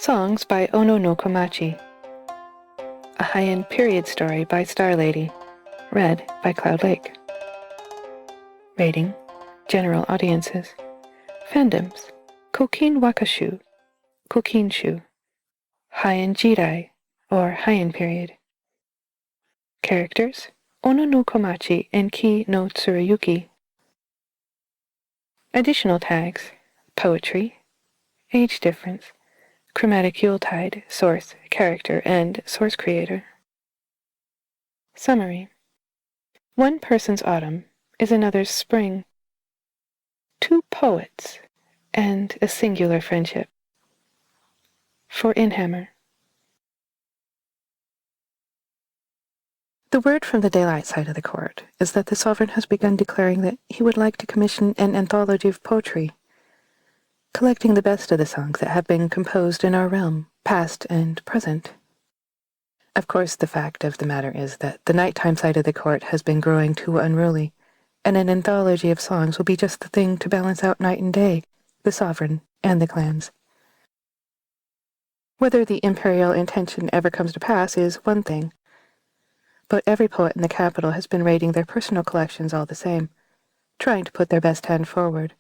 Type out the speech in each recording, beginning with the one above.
Songs by Ono no Komachi. A Heian period story by Starlady. Read by Cloudlake. Rating: General audiences. Fandoms: Kokin Wakashu, Kokinshu, Heian Jirai, or Heian period. Characters: Ono no Komachi and Ki no Tsurayuki. Additional tags: poetry, age difference, chromatic Yuletide, source, character, and source creator. Summary: one person's autumn is another's spring. Two poets and a singular friendship. For Inhammer. The word from the daylight side of the court is that the sovereign has begun declaring that he would like to commission an anthology of poetry, collecting the best of the songs that have been composed in our realm, past and present. Of course, the fact of the matter is that the nighttime side of the court has been growing too unruly, and an anthology of songs will be just the thing to balance out night and day, the sovereign and the clans. Whether the imperial intention ever comes to pass is one thing, but every poet in the capital has been raiding their personal collections all the same, trying to put their best hand forward.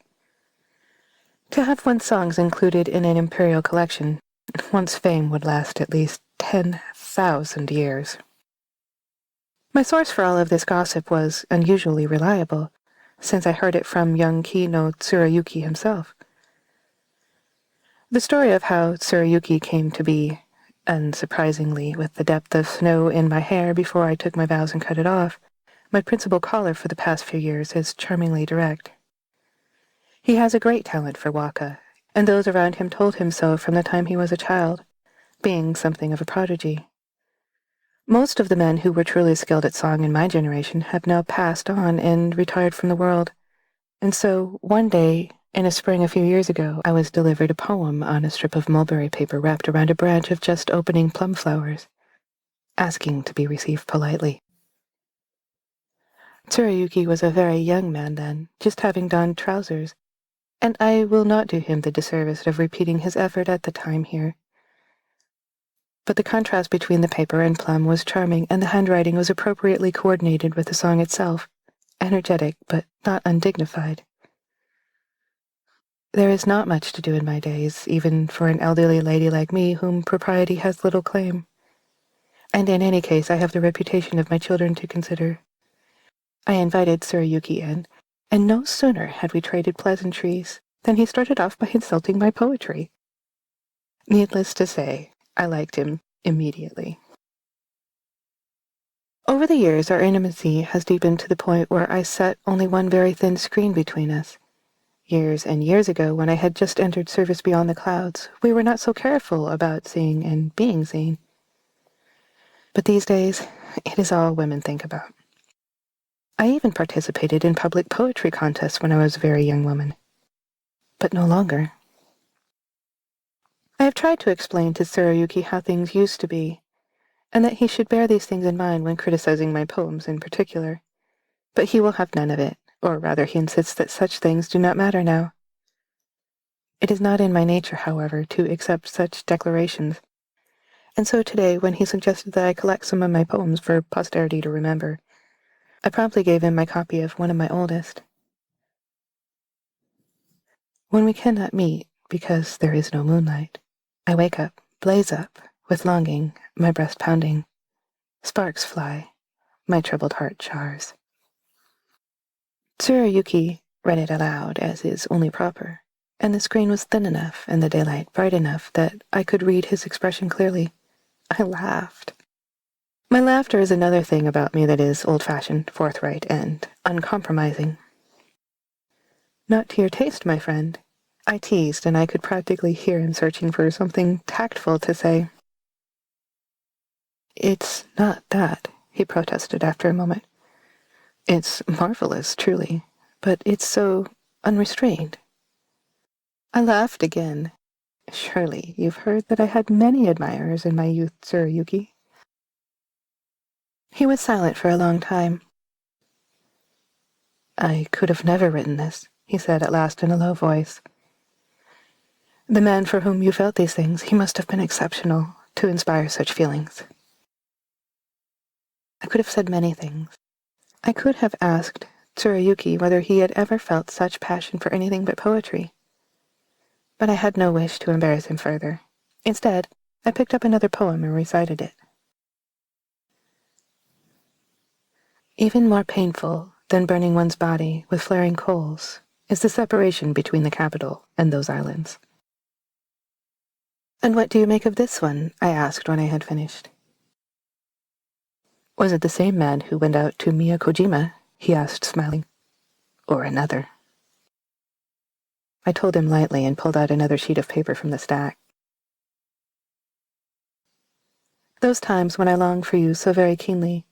To have one's songs included in an imperial collection, one's fame would last at least 10,000 years. My source for all of this gossip was unusually reliable, since I heard it from young Ki no Tsurayuki himself. The story of how Tsurayuki came to be, unsurprisingly, with the depth of snow in my hair before I took my vows and cut it off, my principal caller for the past few years, is charmingly direct. He has a great talent for waka, and those around him told him so from the time he was a child, being something of a prodigy. Most of the men who were truly skilled at song in my generation have now passed on and retired from the world, and so one day, in a spring a few years ago, I was delivered a poem on a strip of mulberry paper wrapped around a branch of just opening plum flowers, asking to be received politely. Tsurayuki was a very young man then, just having donned trousers, and I will not do him the disservice of repeating his effort at the time here. But the contrast between the paper and plum was charming, and the handwriting was appropriately coordinated with the song itself, energetic but not undignified. There is not much to do in my days, even for an elderly lady like me whom propriety has little claim. And in any case, I have the reputation of my children to consider. I invited Tsurayuki in, and no sooner had we traded pleasantries than he started off by insulting my poetry. Needless to say, I liked him immediately. Over the years, our intimacy has deepened to the point where I set only one very thin screen between us. Years and years ago, when I had just entered service beyond the clouds, we were not so careful about seeing and being seen. But these days, it is all women think about. I even participated in public poetry contests when I was a very young woman. But no longer. I have tried to explain to Tsurayuki how things used to be, and that he should bear these things in mind when criticizing my poems in particular. But he will have none of it, or rather he insists that such things do not matter now. It is not in my nature, however, to accept such declarations, and so today, when he suggested that I collect some of my poems for posterity to remember, I promptly gave him my copy of one of my oldest. When we cannot meet, because there is no moonlight, I wake up, blaze up, with longing, my breast pounding. Sparks fly, my troubled heart chars. Tsurayuki read it aloud, as is only proper, and the screen was thin enough and the daylight bright enough that I could read his expression clearly. I laughed. My laughter is another thing about me that is old-fashioned, forthright, and uncompromising. Not to your taste, my friend. I teased, and I could practically hear him searching for something tactful to say. It's not that, he protested after a moment. It's marvelous, truly, but it's so unrestrained. I laughed again. Surely you've heard that I had many admirers in my youth, Tsurayuki. He was silent for a long time. I could have never written this, he said at last in a low voice. The man for whom you felt these things, he must have been exceptional to inspire such feelings. I could have said many things. I could have asked Tsurayuki whether he had ever felt such passion for anything but poetry. But I had no wish to embarrass him further. Instead, I picked up another poem and recited it. Even more painful than burning one's body with flaring coals is the separation between the capital and those islands. And what do you make of this one? I asked when I had finished. Was it the same man who went out to Miyakojima? He asked, smiling. Or another? I told him lightly and pulled out another sheet of paper from the stack. Those times when I long for you so very keenly,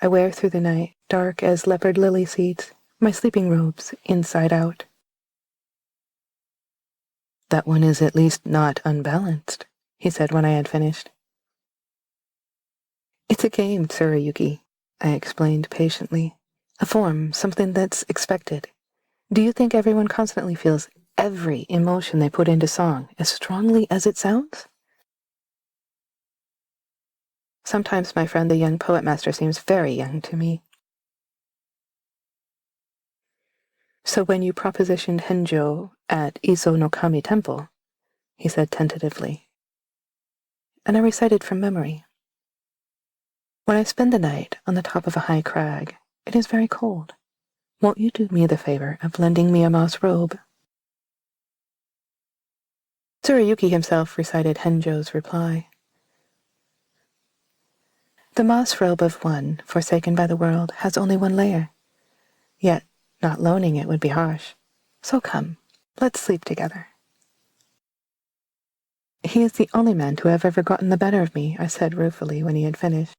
I wear through the night, dark as leopard lily seeds, my sleeping robes inside out. That one is at least not unbalanced, he said when I had finished. It's a game, Tsurayuki, I explained patiently. A form, something that's expected. Do you think everyone constantly feels every emotion they put into song as strongly as it sounds? Sometimes my friend the young poet master seems very young to me. So when you propositioned Henjo at Iso no Kami Temple, he said tentatively, and I recited from memory. When I spend the night on the top of a high crag, it is very cold. Won't you do me the favor of lending me a moss robe? Tsurayuki himself recited Henjo's reply. The moss robe of one forsaken by the world has only one layer. Yet, not loaning it would be harsh. So come, let's sleep together. He is the only man to have ever gotten the better of me, I said ruefully when he had finished.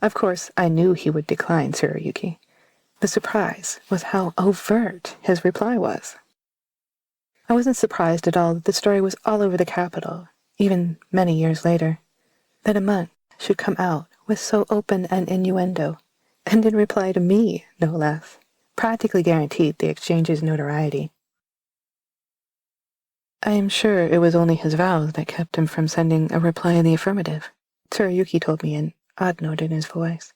Of course, I knew he would decline, Tsurayuki. The surprise was how overt his reply was. I wasn't surprised at all that the story was all over the capital, even many years later, that a monk should come out with so open an innuendo, and in reply to me, no less, practically guaranteed the exchange's notoriety. I am sure it was only his vows that kept him from sending a reply in the affirmative, Tsurayuki told me, an odd note in his voice.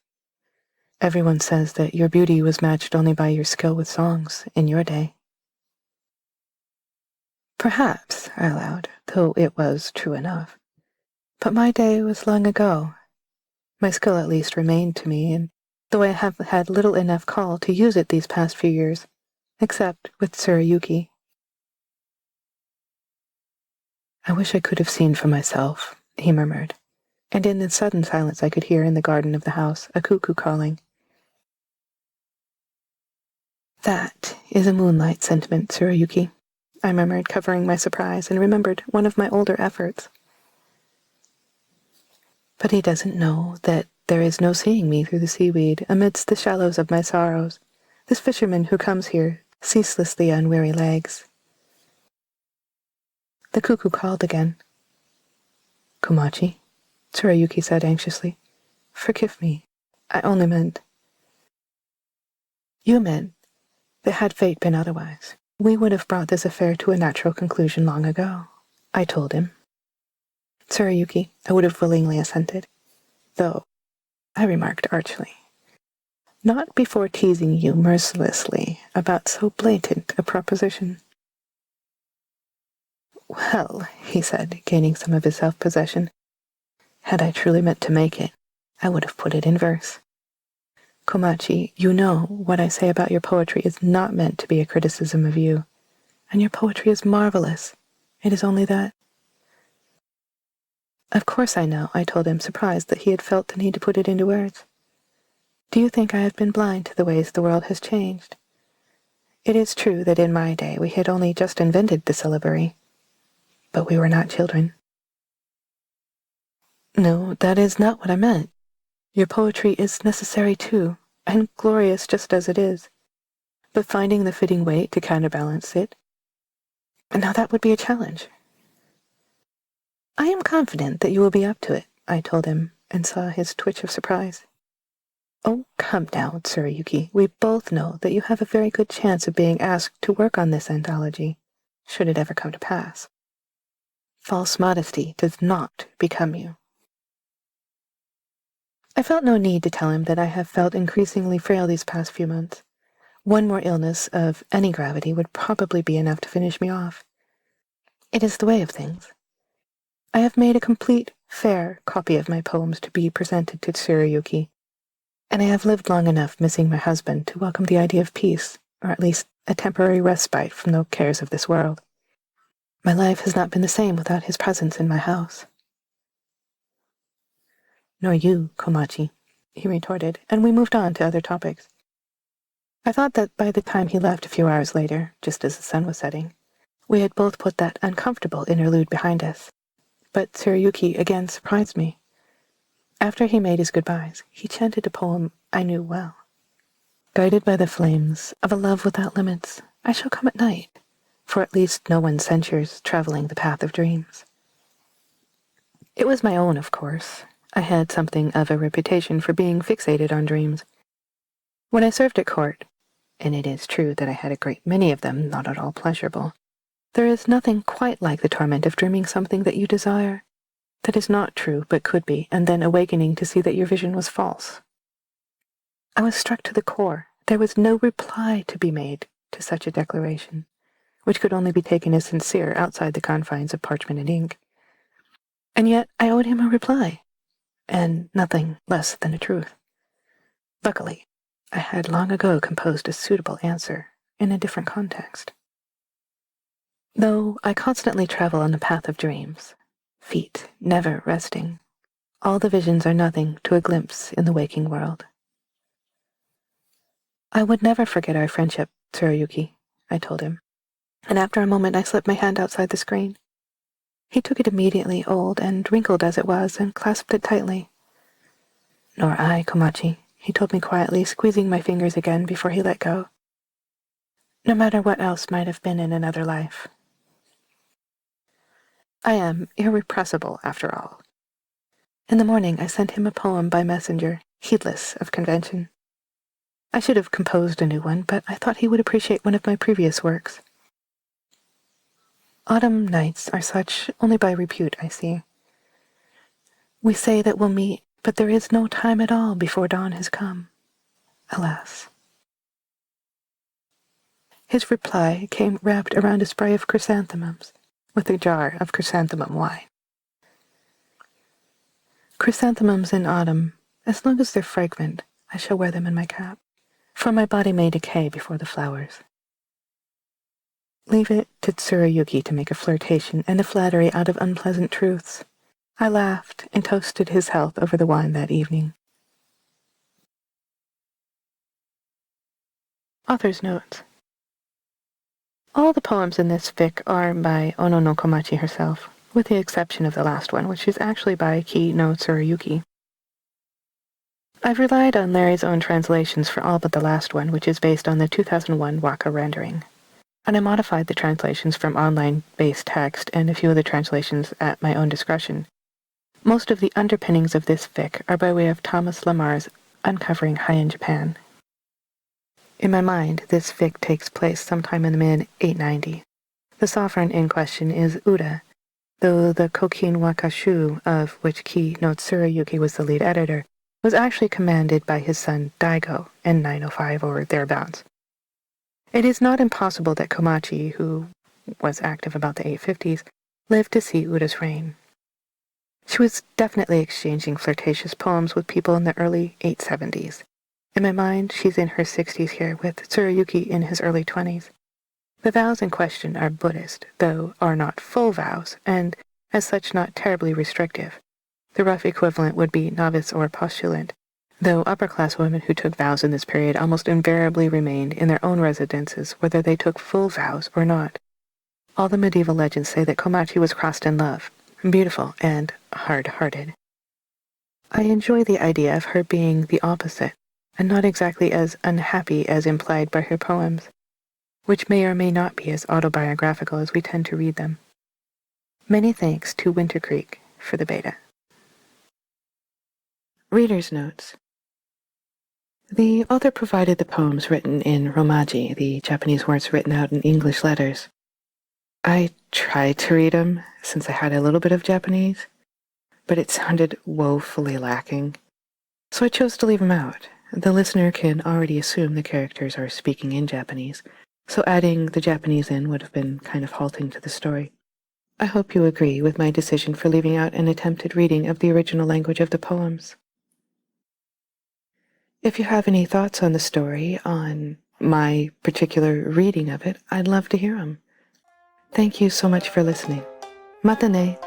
Everyone says that your beauty was matched only by your skill with songs in your day. Perhaps, I allowed, though it was true enough. But my day was long ago. My skill at least remained to me, and though I have had little enough call to use it these past few years, except with Tsurayuki. I wish I could have seen for myself, he murmured, and in the sudden silence I could hear in the garden of the house a cuckoo calling. That is a moonlight sentiment, Tsurayuki, I murmured, covering my surprise, and remembered one of my older efforts. But he doesn't know that there is no seeing me through the seaweed amidst the shallows of my sorrows, this fisherman who comes here ceaselessly on weary legs. The cuckoo called again. Komachi, Tsurayuki said anxiously. Forgive me. I only meant... You meant that had fate been otherwise, we would have brought this affair to a natural conclusion long ago, I told him. Tsurayuki, I would have willingly assented, though, I remarked archly, not before teasing you mercilessly about so blatant a proposition. Well, he said, gaining some of his self-possession, had I truly meant to make it, I would have put it in verse. Komachi, you know what I say about your poetry is not meant to be a criticism of you, and your poetry is marvelous. It is only that... Of course I know, I told him, surprised that he had felt the need to put it into words. Do you think I have been blind to the ways the world has changed? It is true that in my day we had only just invented the syllabary, but we were not children. No, that is not what I meant. Your poetry is necessary too, and glorious just as it is, but finding the fitting weight to counterbalance it, now that would be a challenge. I am confident that you will be up to it, I told him, and saw his twitch of surprise. Oh, come now, Tsurayuki. We both know that you have a very good chance of being asked to work on this anthology, should it ever come to pass. False modesty does not become you. I felt no need to tell him that I have felt increasingly frail these past few months. One more illness of any gravity would probably be enough to finish me off. It is the way of things. I have made a complete, fair copy of my poems to be presented to Tsurayuki, and I have lived long enough missing my husband to welcome the idea of peace, or at least a temporary respite from the cares of this world. My life has not been the same without his presence in my house. Nor you, Komachi, he retorted, and we moved on to other topics. I thought that by the time he left a few hours later, just as the sun was setting, we had both put that uncomfortable interlude behind us. But Tsurayuki again surprised me. After he made his goodbyes, he chanted a poem I knew well. Guided by the flames of a love without limits, I shall come at night, for at least no one censures traveling the path of dreams. It was my own, of course. I had something of a reputation for being fixated on dreams. When I served at court, and it is true that I had a great many of them not at all pleasurable, there is nothing quite like the torment of dreaming something that you desire, that is not true but could be, and then awakening to see that your vision was false. I was struck to the core. There was no reply to be made to such a declaration, which could only be taken as sincere outside the confines of parchment and ink. And yet I owed him a reply, and nothing less than the truth. Luckily, I had long ago composed a suitable answer in a different context. Though I constantly travel on the path of dreams, feet never resting, all the visions are nothing to a glimpse in the waking world. I would never forget our friendship, Tsurayuki, I told him, and after a moment I slipped my hand outside the screen. He took it immediately, old and wrinkled as it was, and clasped it tightly. Nor I, Komachi, he told me quietly, squeezing my fingers again before he let go. No matter what else might have been in another life. I am irrepressible, after all. In the morning I sent him a poem by messenger, heedless of convention. I should have composed a new one, but I thought he would appreciate one of my previous works. Autumn nights are such only by repute, I see. We say that we'll meet, but there is no time at all before dawn has come. Alas. His reply came wrapped around a spray of chrysanthemums, with a jar of chrysanthemum wine. Chrysanthemums in autumn, as long as they're fragrant, I shall wear them in my cap, for my body may decay before the flowers. Leave it to Tsurayuki to make a flirtation and a flattery out of unpleasant truths. I laughed and toasted his health over the wine that evening. Author's notes. All the poems in this fic are by Ono no Komachi herself, with the exception of the last one, which is actually by Ki no Tsurayuki. I've relied on Larry's own translations for all but the last one, which is based on the 2001 Waka rendering. And I modified the translations from online-based text and a few of the translations at my own discretion. Most of the underpinnings of this fic are by way of Thomas Lamar's Uncovering Heian Japan. In my mind, this fic takes place sometime in the mid-890s. The sovereign in question is Uda, though the Kokin Wakashu, of which Ki no Tsurayuki was the lead editor, was actually commanded by his son Daigo in 905 or thereabouts. It is not impossible that Komachi, who was active about the 850s, lived to see Uda's reign. She was definitely exchanging flirtatious poems with people in the early 870s. In my mind, she's in her 60s here, with Tsurayuki in his early 20s. The vows in question are Buddhist, though are not full vows, and as such not terribly restrictive. The rough equivalent would be novice or postulant, though upper-class women who took vows in this period almost invariably remained in their own residences whether they took full vows or not. All the medieval legends say that Komachi was crossed in love, beautiful and hard-hearted. I enjoy the idea of her being the opposite, and not exactly as unhappy as implied by her poems, which may or may not be as autobiographical as we tend to read them. Many thanks to Winter Creek for the beta. Reader's notes. The author provided the poems written in Romaji, the Japanese words written out in English letters. I tried to read them since I had a little bit of Japanese, but it sounded woefully lacking. So I chose to leave them out. The listener can already assume the characters are speaking in Japanese, so adding the Japanese in would have been kind of halting to the story. I hope you agree with my decision for leaving out an attempted reading of the original language of the poems. If you have any thoughts on the story, on my particular reading of it, I'd love to hear them. Thank you so much for listening. Mata ne!